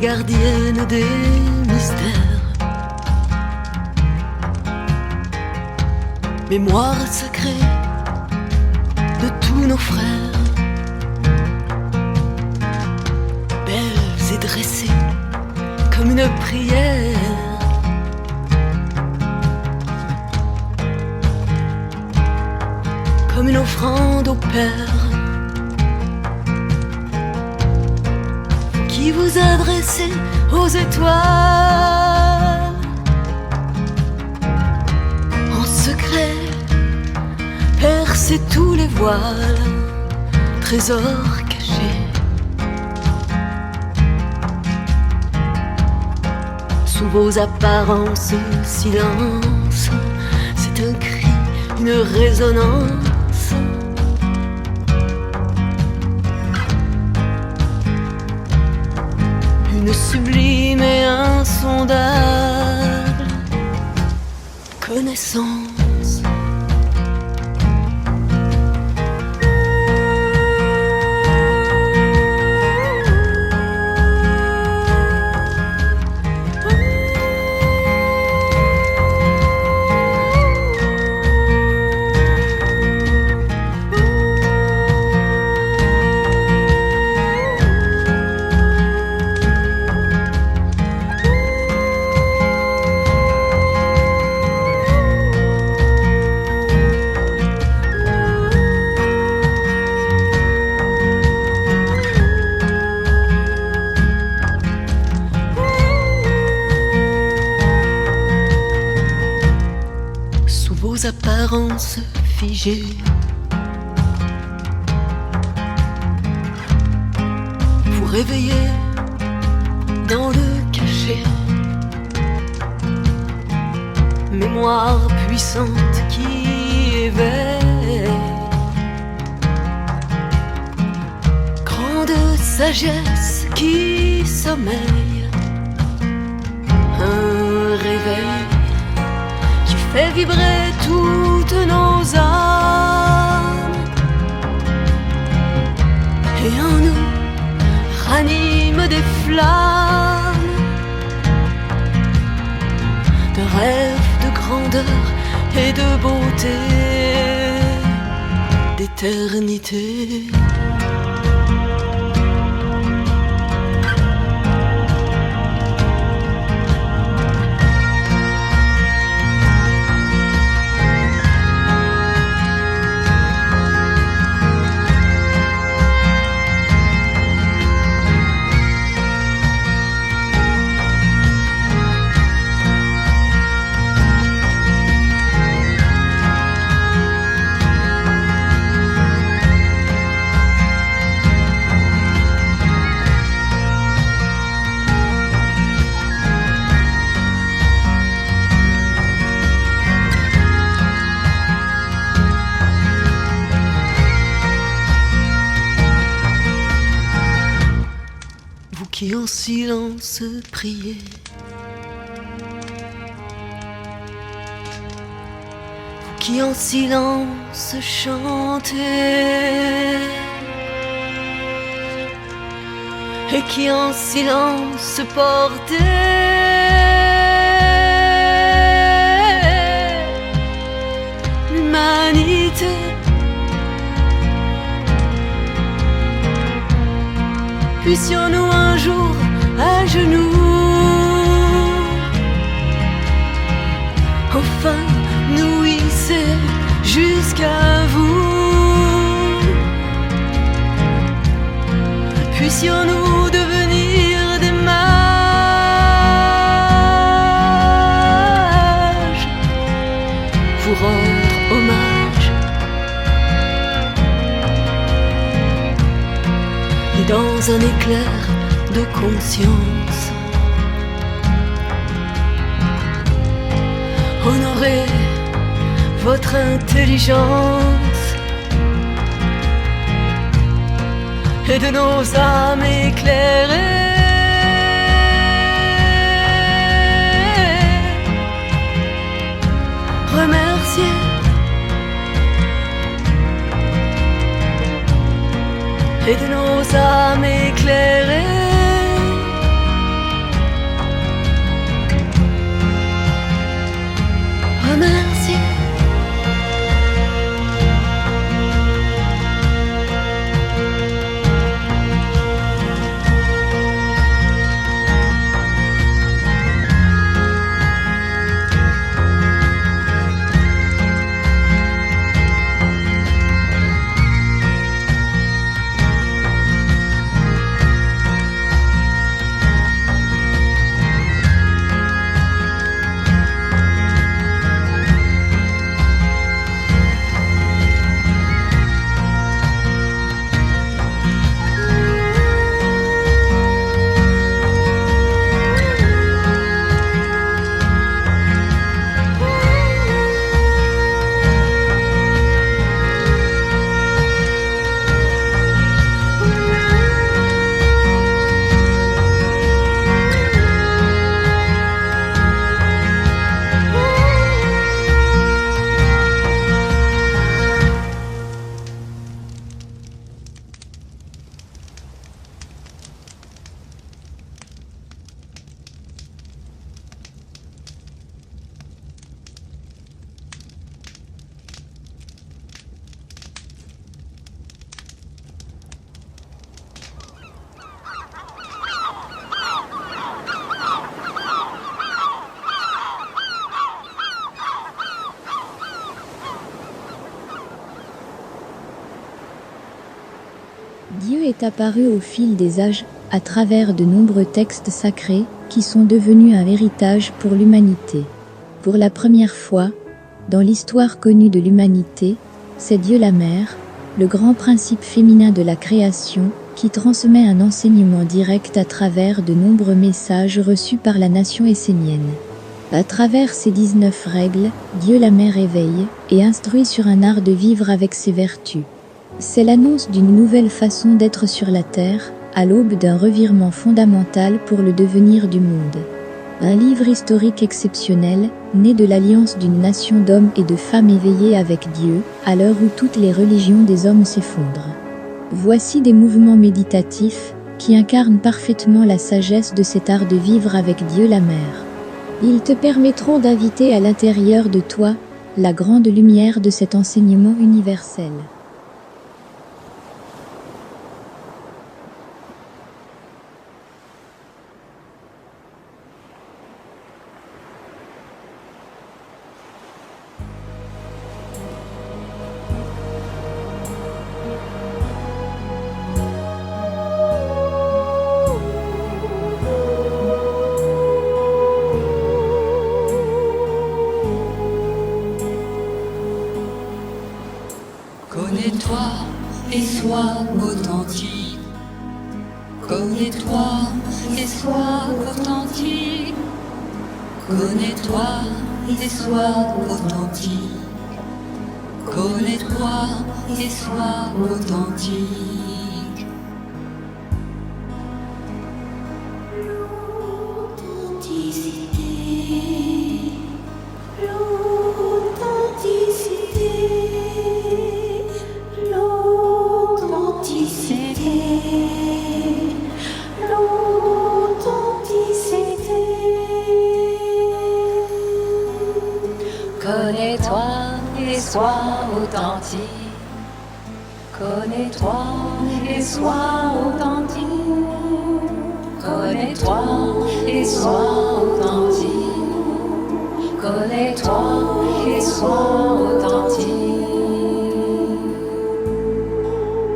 gardienne des mystères. Mémoire sacrée de tous nos frères, belles et dressées comme une prière. Comme une offrande au Père, qui vous adressez aux étoiles. En secret, percez tous les voiles, trésors cachés. Sous vos apparences, silence, c'est un cri, une résonance. Une sublime et insondable connaissance. Vos apparences figées, vous réveillez dans le cachet. Mémoire puissante qui éveille, grande sagesse qui sommeille. Un réveil fait vibrer toutes nos âmes, et en nous ranime des flammes de rêves, de grandeur et de beauté, d'éternité. Qui en silence priez, vous qui en silence chantez, et qui en silence portez l'humanité. Puissions-nous un jour à genoux, enfin nous hisser jusqu'à vous. Puissions-nous devenir des mages, vous rendre hommage. Et dans un éclair de conscience, honorer votre intelligence et de nos âmes éclairées. Remercier et de nos âmes éclairées. Dieu est apparu au fil des âges, à travers de nombreux textes sacrés, qui sont devenus un héritage pour l'humanité. Pour la première fois, dans l'histoire connue de l'humanité, c'est Dieu la Mère, le grand principe féminin de la création, qui transmet un enseignement direct à travers de nombreux messages reçus par la nation essénienne. À travers ces 19 règles, Dieu la Mère éveille et instruit sur un art de vivre avec ses vertus. C'est l'annonce d'une nouvelle façon d'être sur la terre, à l'aube d'un revirement fondamental pour le devenir du monde. Un livre historique exceptionnel, né de l'alliance d'une nation d'hommes et de femmes éveillés avec Dieu, à l'heure où toutes les religions des hommes s'effondrent. Voici des mouvements méditatifs qui incarnent parfaitement la sagesse de cet art de vivre avec Dieu la Mère. Ils te permettront d'inviter à l'intérieur de toi la grande lumière de cet enseignement universel. Connais-toi et sois authentique. Connais-toi et sois authentique. Connais-toi et sois authentique. Connais-toi et sois authentique. Connais-toi et sois authentique. Connais-toi et sois authentique. Connais-toi et sois authentique. Connais-toi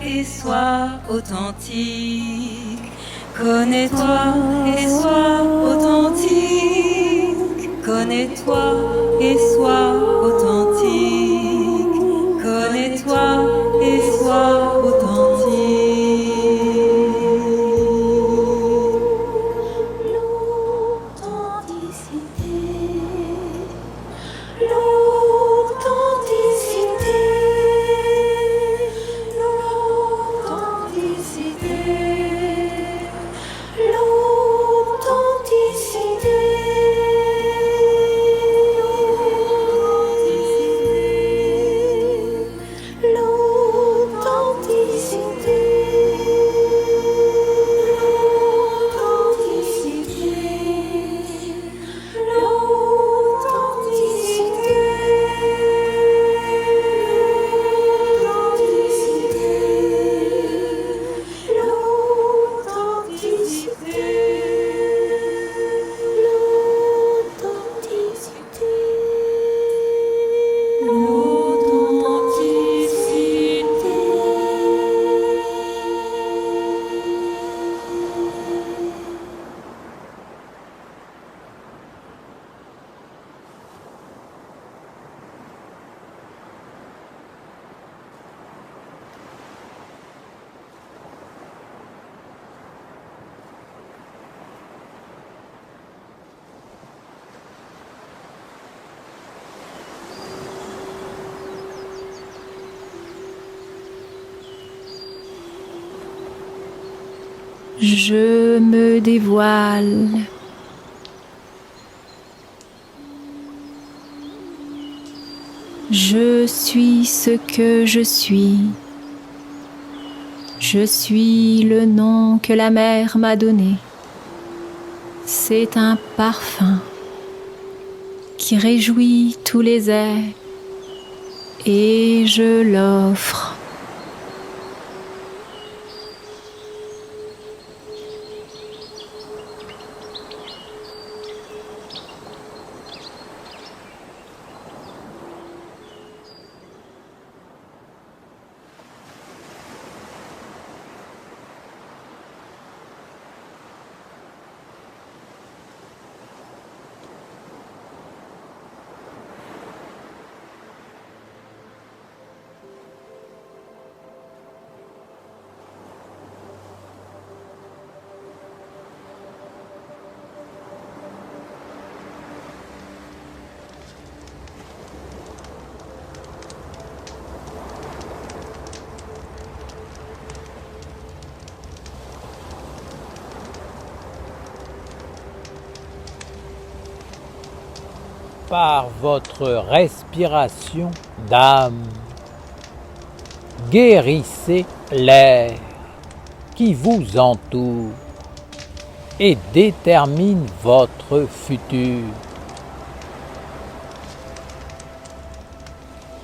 et sois authentique. Connais-toi et sois authentique. Connais-toi et sois authentique. Connais-toi et sois authentique. Je me dévoile. Je suis ce que je suis. Je suis le nom que la mer m'a donné. C'est un parfum qui réjouit tous les êtres, et je l'offre. Par votre respiration d'âme, guérissez l'air qui vous entoure et détermine votre futur.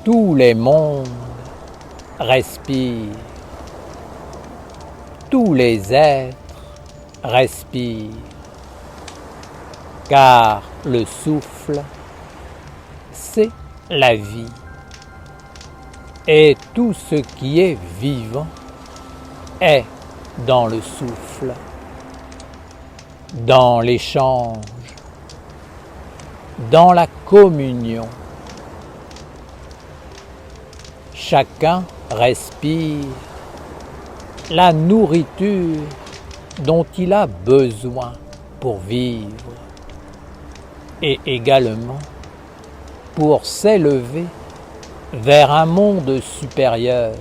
Tous les mondes respirent, tous les êtres respirent, car le souffle, c'est la vie. Et tout ce qui est vivant est dans le souffle, dans l'échange, dans la communion. Chacun respire la nourriture dont il a besoin pour vivre et également pour s'élever vers un monde supérieur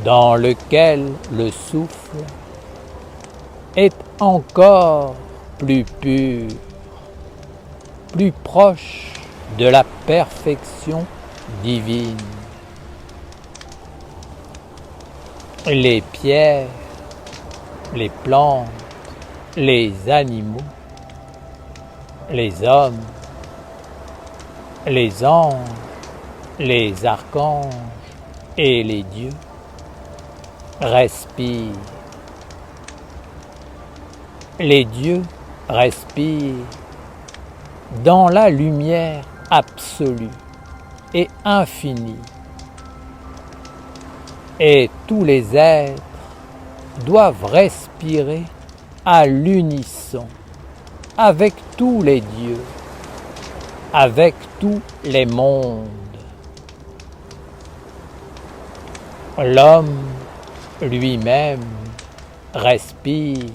dans lequel le souffle est encore plus pur, plus proche de la perfection divine. Les pierres, les plantes, les animaux, les hommes, les anges, les archanges et les dieux respirent. Les dieux respirent dans la lumière absolue et infinie. Et tous les êtres doivent respirer à l'unisson avec tous les dieux, avec tous les mondes. L'homme lui-même respire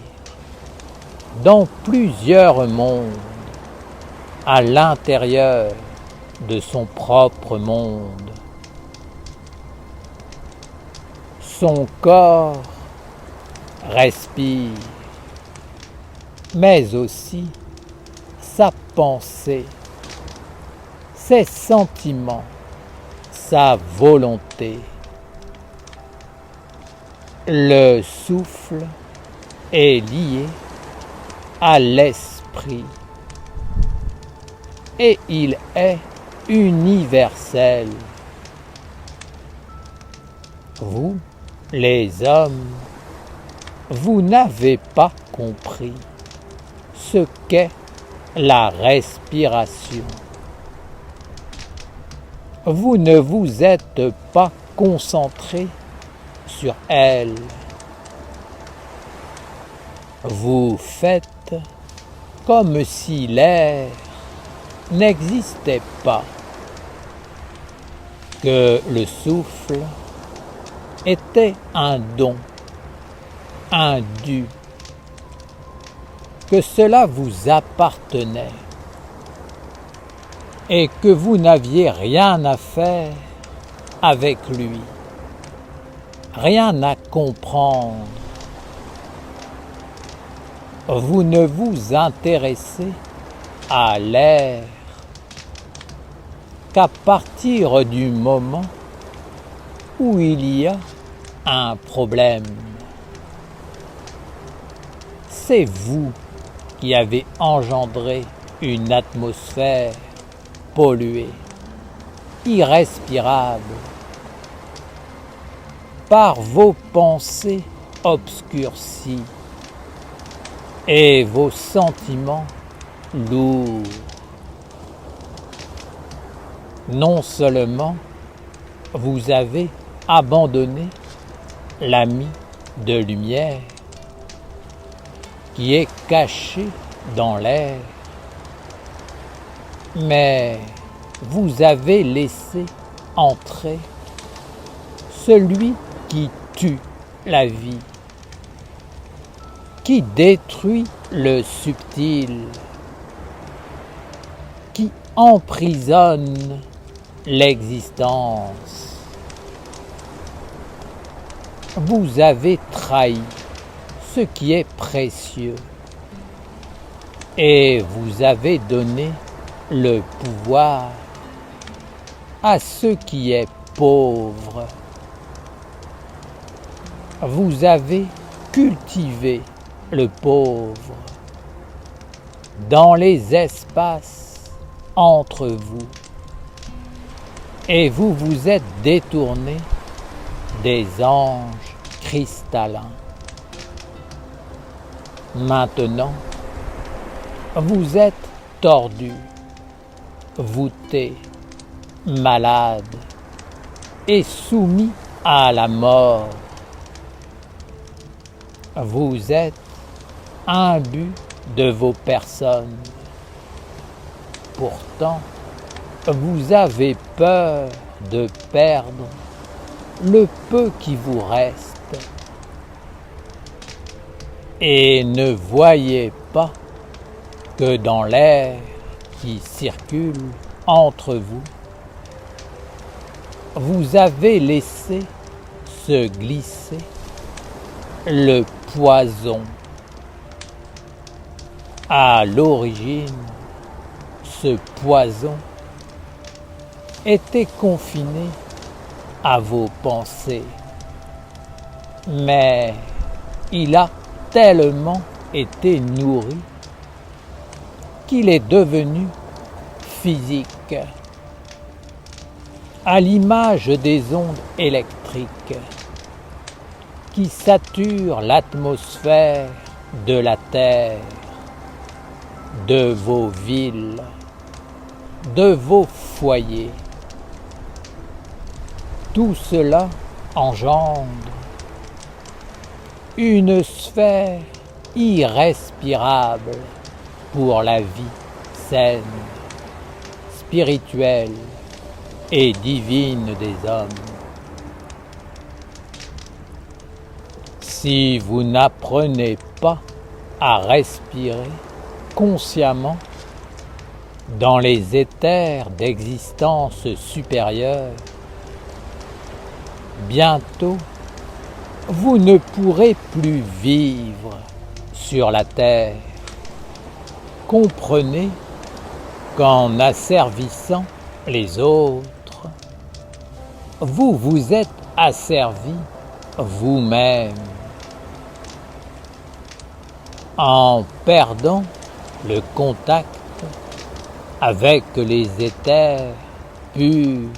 dans plusieurs mondes à l'intérieur de son propre monde. Son corps respire, mais aussi sa pensée, ses sentiments, sa volonté. Le souffle est lié à l'esprit et il est universel. Vous, les hommes, vous n'avez pas compris ce qu'est la respiration. Vous ne vous êtes pas concentré sur elle. Vous faites comme si l'air n'existait pas, que le souffle était un don, un dû, que cela vous appartenait et que vous n'aviez rien à faire avec lui, rien à comprendre. Vous ne vous intéressez à l'air qu'à partir du moment où il y a un problème. C'est vous qui avez engendré une atmosphère polluée, irrespirable, par vos pensées obscurcies et vos sentiments lourds. Non seulement vous avez abandonné l'ami de lumière qui est caché dans l'air, mais vous avez laissé entrer celui qui tue la vie, qui détruit le subtil, qui emprisonne l'existence. Vous avez trahi ce qui est précieux et vous avez donné le pouvoir à ce qui est pauvre. Vous avez cultivé le pauvre dans les espaces entre vous et vous vous êtes détourné des anges cristallins. Maintenant, vous êtes tordu, voûté, malade et soumis à la mort. Vous êtes imbu de vos personnes. Pourtant, vous avez peur de perdre le peu qui vous reste. Et ne voyez pas que dans l'air qui circule entre vous, vous avez laissé se glisser le poison. À l'origine, ce poison était confiné à vos pensées, mais il a tellement été nourri qu'il est devenu physique, à l'image des ondes électriques qui saturent l'atmosphère de la Terre, de vos villes, de vos foyers. Tout cela engendre une sphère irrespirable pour la vie saine, spirituelle et divine des hommes. Si vous n'apprenez pas à respirer consciemment dans les éthers d'existence supérieure, bientôt vous ne pourrez plus vivre sur la terre. Comprenez qu'en asservissant les autres, vous vous êtes asservi vous-même. En perdant le contact avec les éthers purs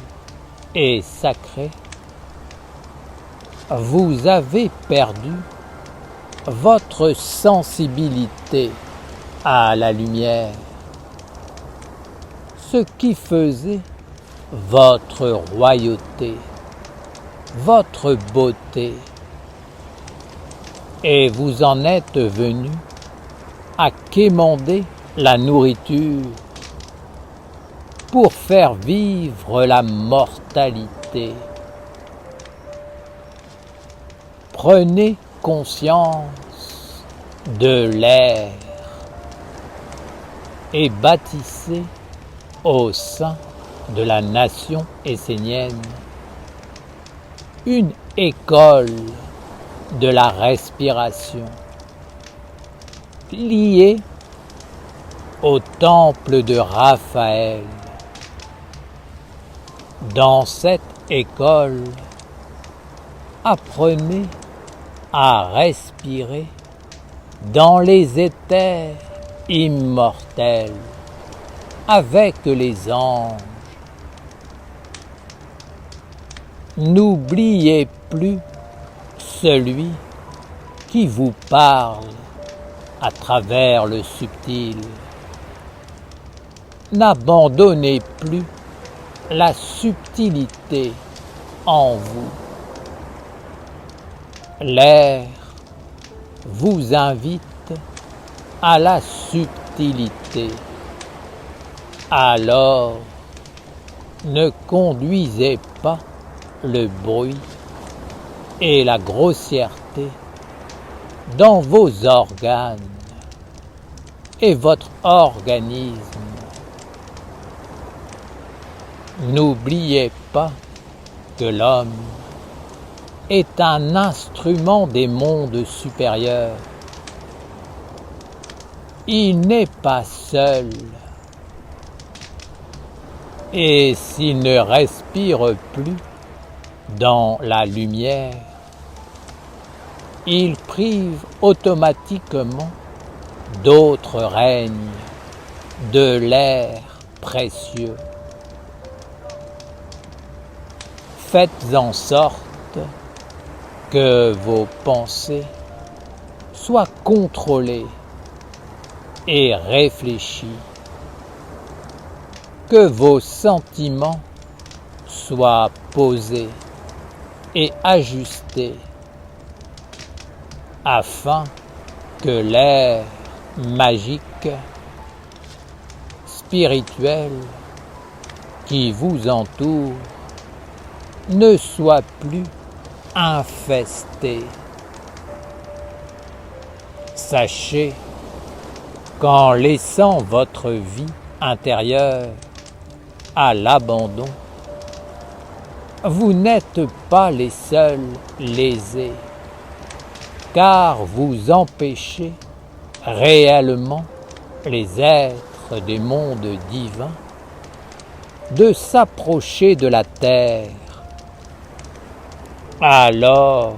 et sacrés, vous avez perdu votre sensibilité à la lumière, ce qui faisait votre royauté, votre beauté, et vous en êtes venu à quémander la nourriture pour faire vivre la mortalité. Prenez conscience de l'air et bâtissez au sein de la nation essénienne une école de la respiration liée au temple de Raphaël. Dans cette école, apprenez à respirer dans les éthers immortels avec les anges. N'oubliez plus celui qui vous parle à travers le subtil. N'abandonnez plus la subtilité en vous. L'air vous invite à la subtilité. Alors, ne conduisez pas le bruit et la grossièreté dans vos organes et votre organisme. N'oubliez pas que l'homme est un instrument des mondes supérieurs. Il n'est pas seul. Et s'il ne respire plus dans la lumière, il prive automatiquement d'autres règnes de l'air précieux. Faites en sorte que vos pensées soient contrôlées et réfléchies, que vos sentiments soient posés et ajustés, afin que l'air magique, spirituel qui vous entoure ne soit plus infesté. Sachez qu'en laissant votre vie intérieure à l'abandon, vous n'êtes pas les seuls lésés, car vous empêchez réellement les êtres des mondes divins de s'approcher de la terre. Alors,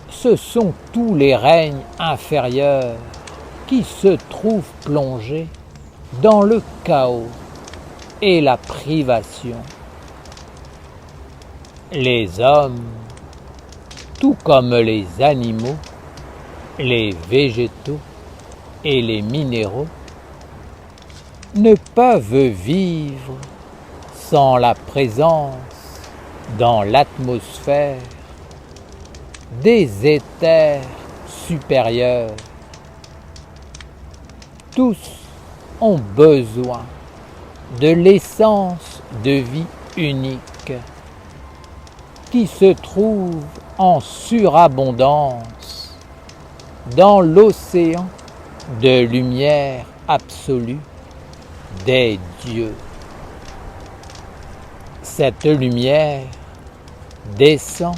ce sont tous les règnes inférieurs qui se trouvent plongés dans le chaos et la privation. Les hommes, tout comme les animaux, les végétaux et les minéraux, ne peuvent vivre sans la présence dans l'atmosphère des éthers supérieurs. Tous ont besoin de l'essence de vie unique qui se trouve en surabondance dans l'océan de lumière absolue des dieux. Cette lumière descend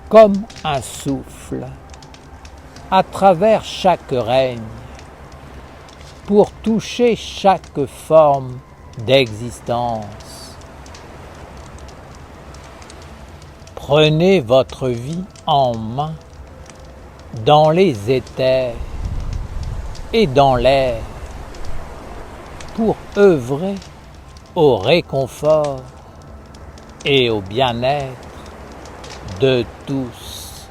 comme un souffle à travers chaque règne pour toucher chaque forme d'existence. Prenez votre vie en main dans les éthers et dans l'air pour œuvrer au réconfort et au bien-être de tous.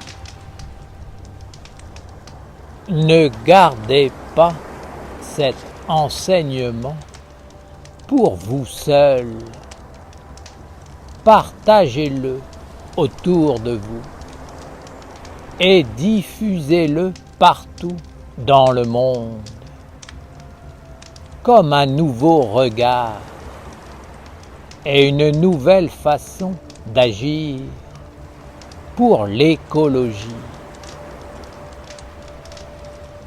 Ne gardez pas cet enseignement pour vous seul. Partagez-le autour de vous et diffusez-le partout dans le monde comme un nouveau regard et une nouvelle façon d'agir pour l'écologie.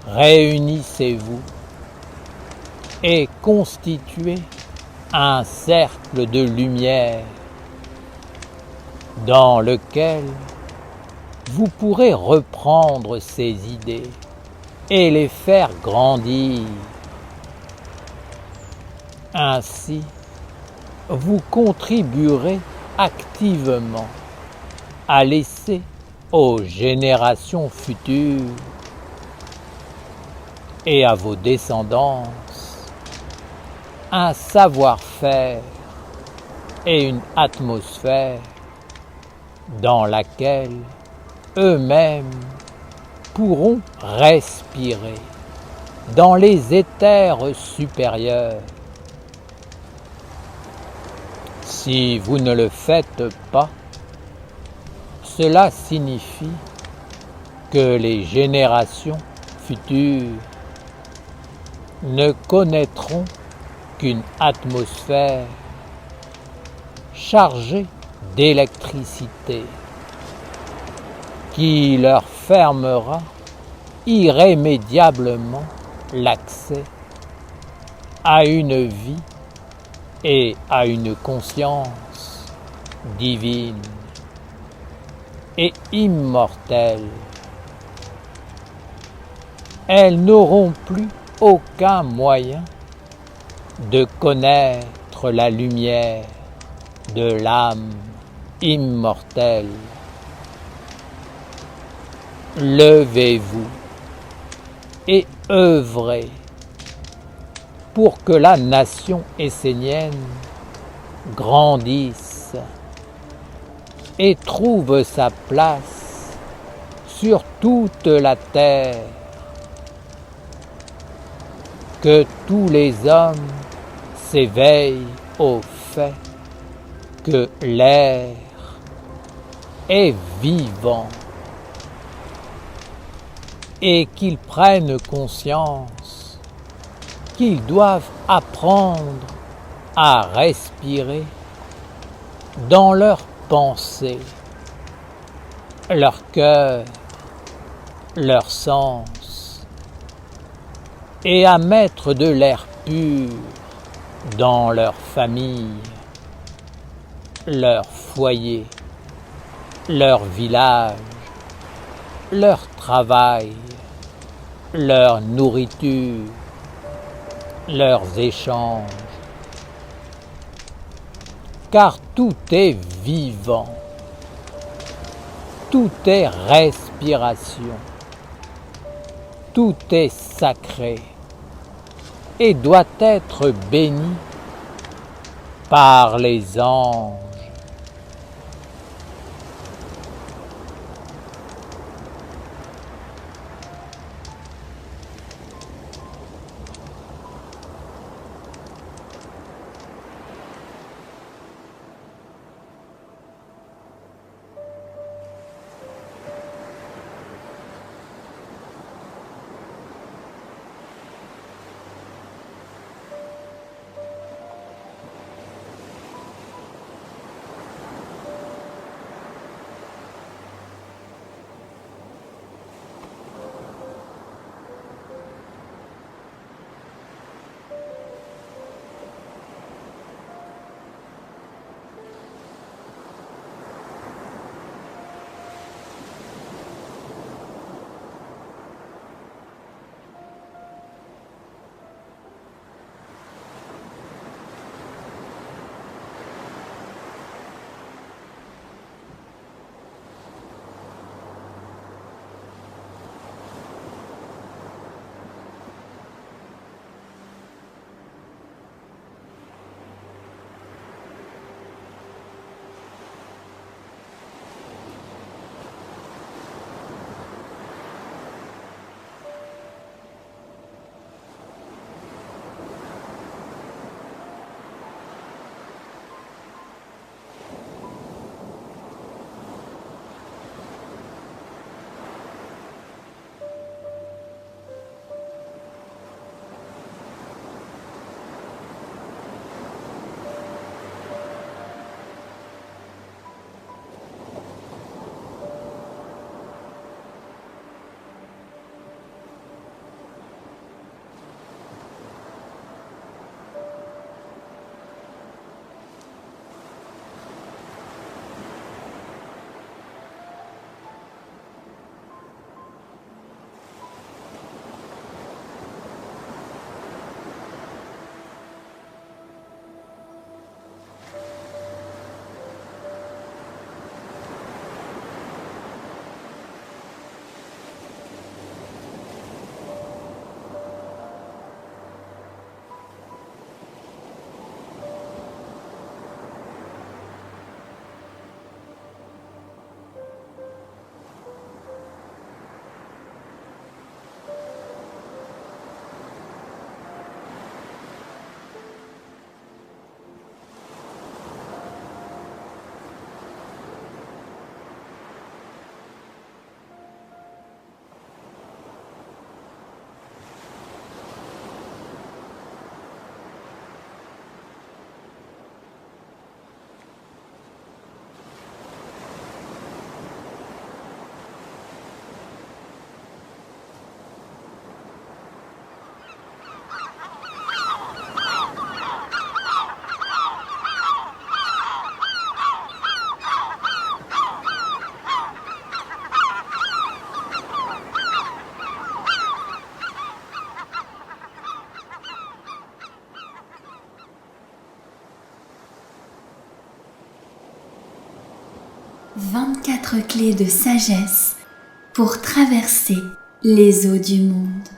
Réunissez-vous et constituez un cercle de lumière dans lequel vous pourrez reprendre ces idées et les faire grandir. Ainsi, vous contribuerez activement à laisser aux générations futures et à vos descendances un savoir-faire et une atmosphère dans laquelle eux-mêmes pourront respirer dans les éthers supérieurs. Si vous ne le faites pas, cela signifie que les générations futures ne connaîtront qu'une atmosphère chargée d'électricité qui leur fermera irrémédiablement l'accès à une vie et à une conscience divine et immortelle. Elles n'auront plus aucun moyen de connaître la lumière de l'âme immortelle. Levez-vous et œuvrez pour que la nation essénienne grandisse et trouve sa place sur toute la terre. Que tous les hommes s'éveillent au fait que l'air est vivant et qu'ils prennent conscience qu'ils doivent apprendre à respirer dans leurs pensées, leur cœur, leur sens, et à mettre de l'air pur dans leur famille, leur foyer, leur village, leur travail, leur nourriture, leurs échanges, car tout est vivant, tout est respiration, tout est sacré et doit être béni par les anges. 24 clés de sagesse pour traverser les eaux du monde.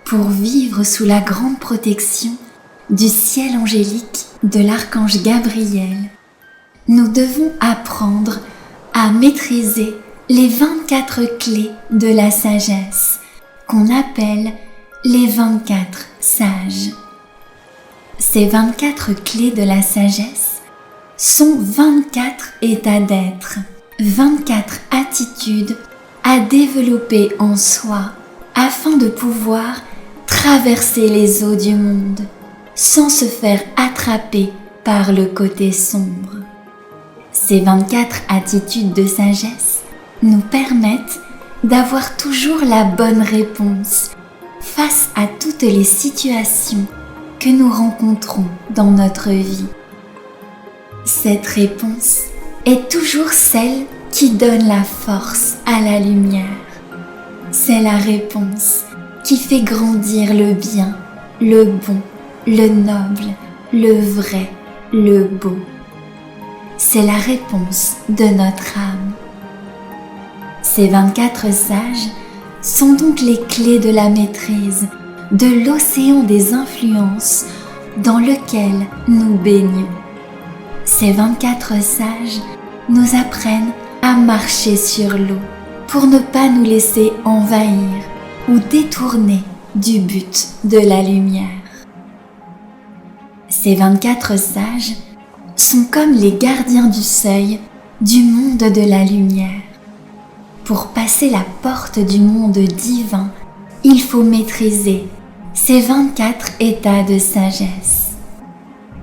Pour vivre sous la grande protection du ciel angélique de l'archange Gabriel, nous devons apprendre à maîtriser les 24 clés de la sagesse qu'on appelle les 24 sages. Ces 24 clés de la sagesse sont 24 états d'être, 24 attitudes à développer en soi afin de pouvoir traverser les eaux du monde sans se faire attraper par le côté sombre. Ces 24 attitudes de sagesse nous permettent d'avoir toujours la bonne réponse face à toutes les situations que nous rencontrons dans notre vie. Cette réponse est toujours celle qui donne la force à la lumière. C'est la réponse qui fait grandir le bien, le bon, le noble, le vrai, le beau. C'est la réponse de notre âme. Ces 24 sages sont donc les clés de la maîtrise de l'océan des influences dans lequel nous baignons. Ces 24 sages nous apprennent à marcher sur l'eau pour ne pas nous laisser envahir ou détourner du but de la lumière. Ces 24 sages sont comme les gardiens du seuil du monde de la lumière. Pour passer la porte du monde divin, il faut maîtriser ces 24 états de sagesse.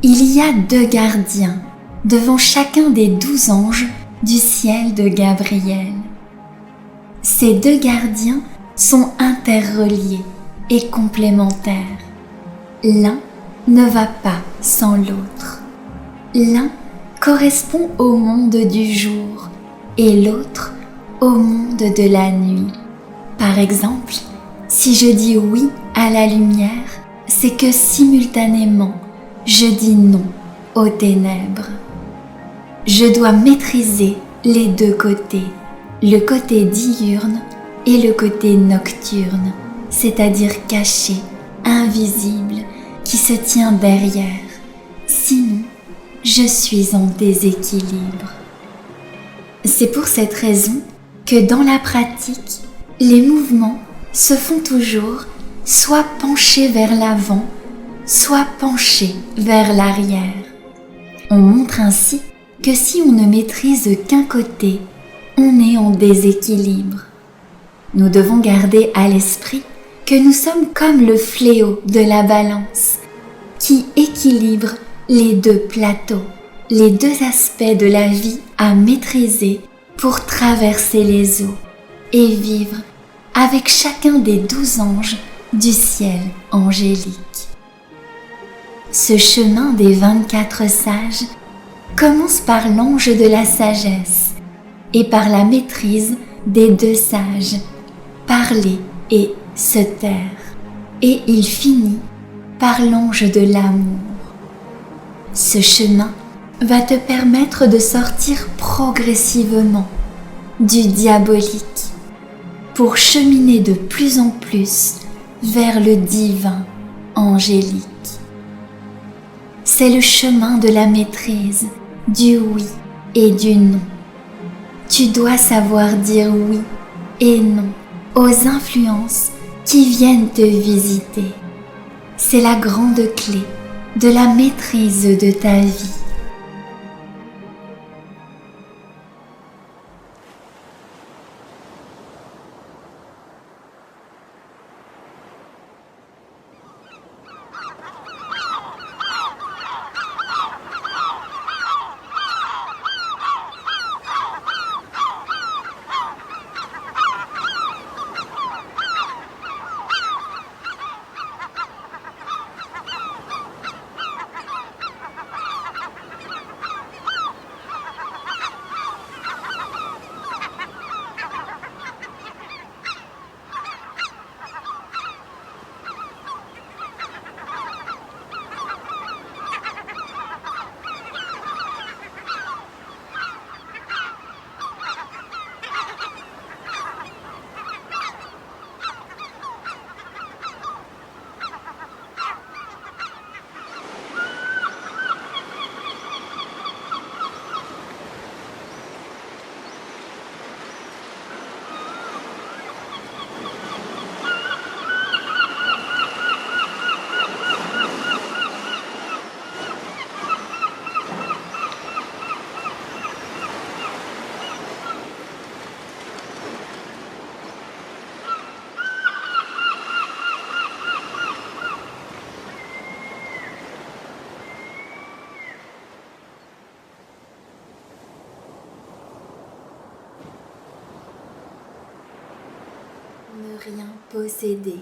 Il y a 2 gardiens devant chacun des 12 anges du ciel de Gabriel. Ces 2 gardiens sont interreliés et complémentaires. L'un ne va pas sans l'autre. L'un correspond au monde du jour et l'autre au monde de la nuit. Par exemple, si je dis oui à la lumière, c'est que simultanément, je dis non aux ténèbres. Je dois maîtriser les 2 côtés, le côté diurne et le côté nocturne, c'est-à-dire caché, invisible, qui se tient derrière. Sinon, je suis en déséquilibre. C'est pour cette raison que dans la pratique, les mouvements se font toujours soit penchés vers l'avant, soit penchés vers l'arrière. On montre ainsi que si on ne maîtrise qu'un côté, on est en déséquilibre. Nous devons garder à l'esprit que nous sommes comme le fléau de la balance qui équilibre les 2 plateaux, les 2 aspects de la vie à maîtriser pour traverser les eaux et vivre avec chacun des 12 anges du ciel angélique. Ce chemin des 24 sages commence par l'ange de la sagesse et par la maîtrise des 2 sages, parler et se taire, et il finit par l'ange de l'amour. Ce chemin va te permettre de sortir progressivement du diabolique pour cheminer de plus en plus vers le divin angélique. C'est le chemin de la maîtrise, du oui et du non. Tu dois savoir dire oui et non aux influences qui viennent te visiter. C'est la grande clé de la maîtrise de ta vie. Ne rien posséder.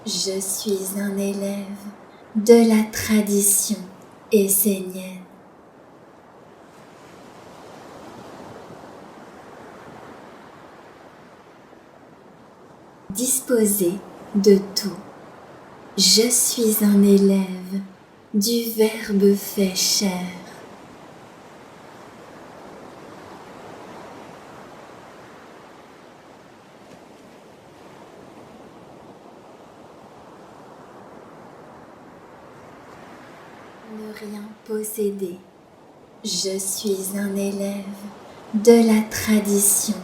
Je suis un élève de la tradition essénienne. Disposer de tout. Je suis un élève du Verbe fait chair. Ne rien posséder. Je suis un élève de la tradition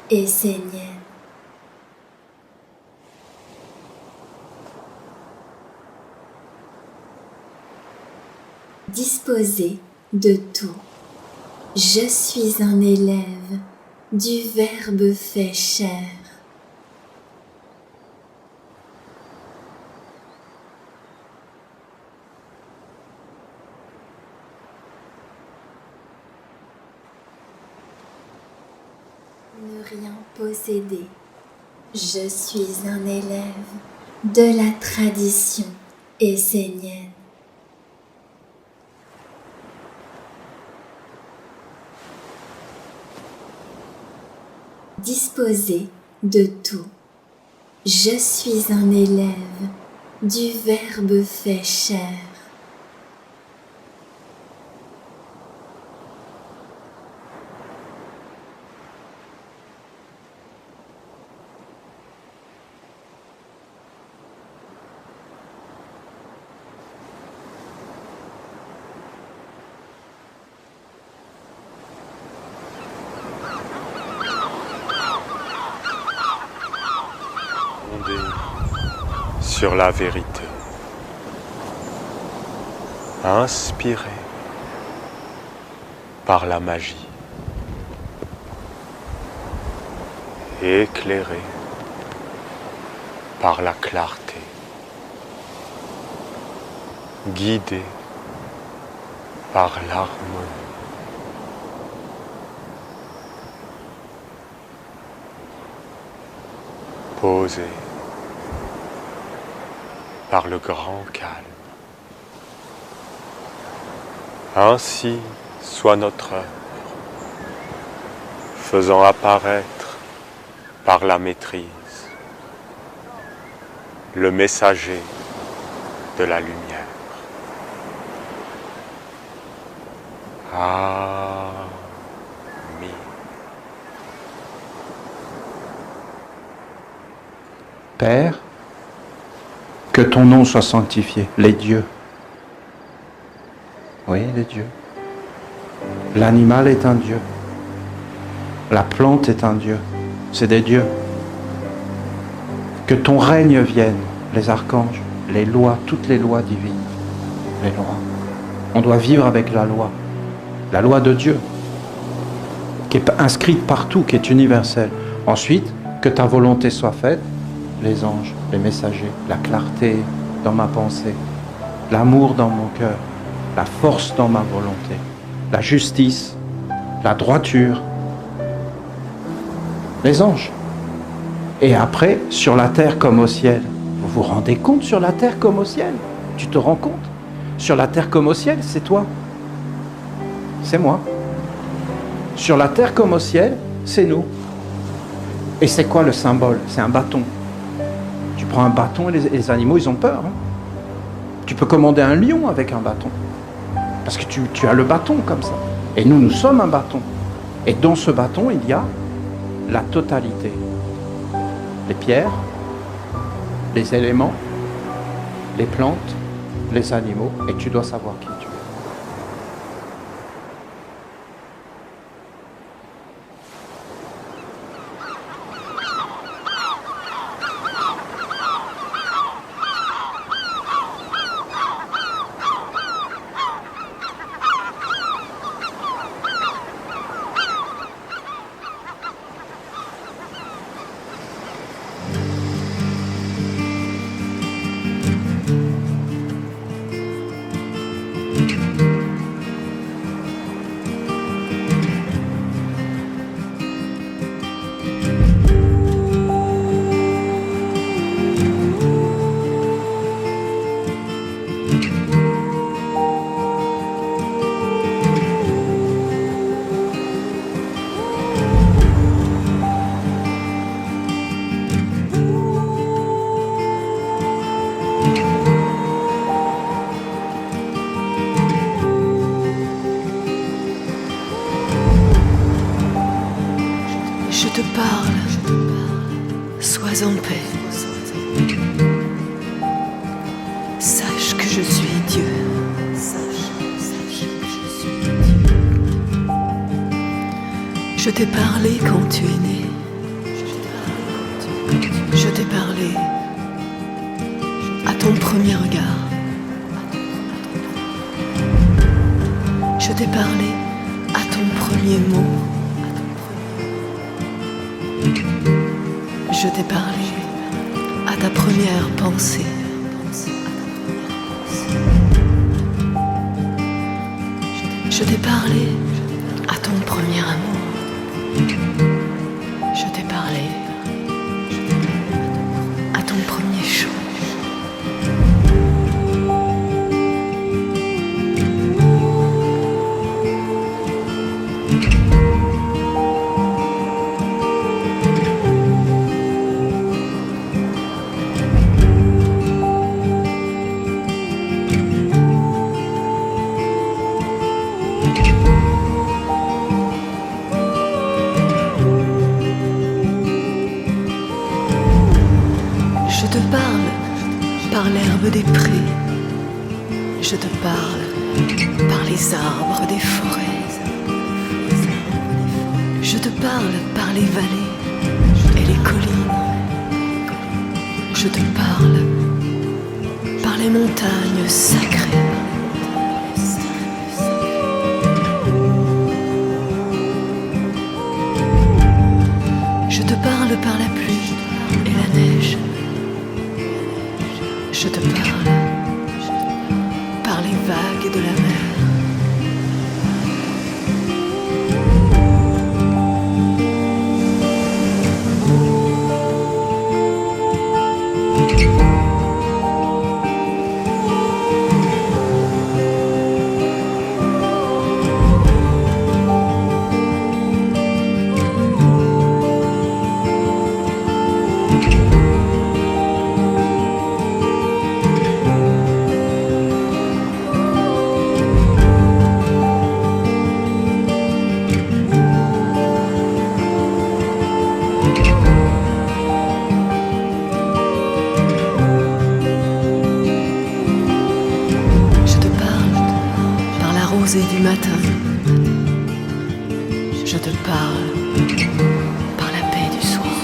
essénienne. Disposer de tout. Je suis un élève du Verbe fait chair. Ne rien posséder. Je suis un élève de la tradition essénienne. Disposer de tout. Je suis un élève du Verbe fait chair. Sur la vérité, inspiré par la magie, éclairé par la clarté, guidé par l'harmonie. Posé par le grand calme. Ainsi soit notre œuvre, faisant apparaître par la maîtrise le messager de la lumière. Amen. Père, que ton nom soit sanctifié, les dieux. Oui, les dieux. L'animal est un dieu. La plante est un dieu. C'est des dieux. Que ton règne vienne, les archanges, les lois, toutes les lois divines. Les lois. On doit vivre avec la loi de Dieu, qui est inscrite partout, qui est universelle. Ensuite, que ta volonté soit faite, les anges, les messagers, la clarté dans ma pensée, l'amour dans mon cœur, la force dans ma volonté, la justice, la droiture, les anges. Et après, sur la terre comme au ciel. Vous vous rendez compte, sur la terre comme au ciel? Tu te rends compte? Sur la terre comme au ciel, c'est toi. C'est moi. Sur la terre comme au ciel, c'est nous. Et c'est quoi le symbole? C'est un bâton. Tu prends un bâton et les animaux, ils ont peur. Hein. Tu peux commander un lion avec un bâton. Parce que tu as le bâton comme ça. Et nous sommes un bâton. Et dans ce bâton, il y a la totalité. Les pierres, les éléments, les plantes, les animaux. Et tu dois savoir qui tu es. sois en paix. Sache que je suis Dieu. Je t'ai parlé quand tu es né. Je t'ai parlé à ton premier regard. Je t'ai parlé à ton premier mot. Je t'ai parlé à ta première pensée. Je t'ai parlé à ton premier amour. Je t'ai parlé à ton premier chant. Je te parle par l'herbe des prés. Je te parle par les arbres des forêts. Je te parle par les vallées et les collines. Je te parle par les montagnes sacrées. Je te parle par la pluie et la neige. Je te parle par les vagues de la mer. Du matin, je te parle par la paix du soir.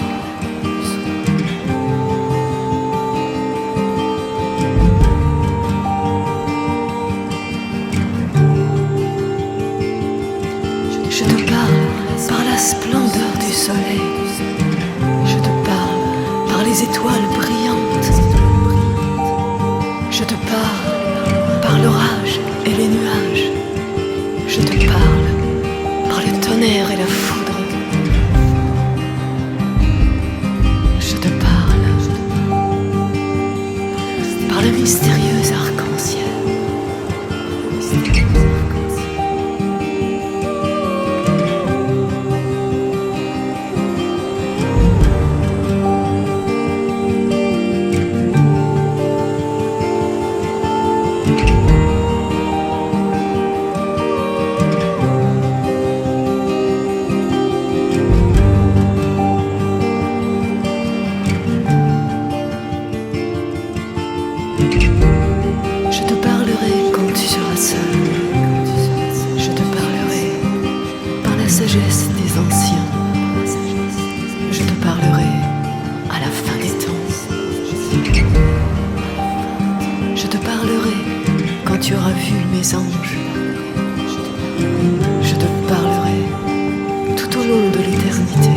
Je te parle par la splendeur du soleil. Je te parle par les étoiles brillantes. Je te parle par l'orage et les nuages. Je te parle par le tonnerre et la foudre. Je te parle par le mystérieux arc-en-ciel. Je te parlerai quand tu seras seul. Je te parlerai par la sagesse des anciens. Je te parlerai à la fin des temps. Je te parlerai quand tu auras vu mes anges. Je te parlerai tout au long de l'éternité.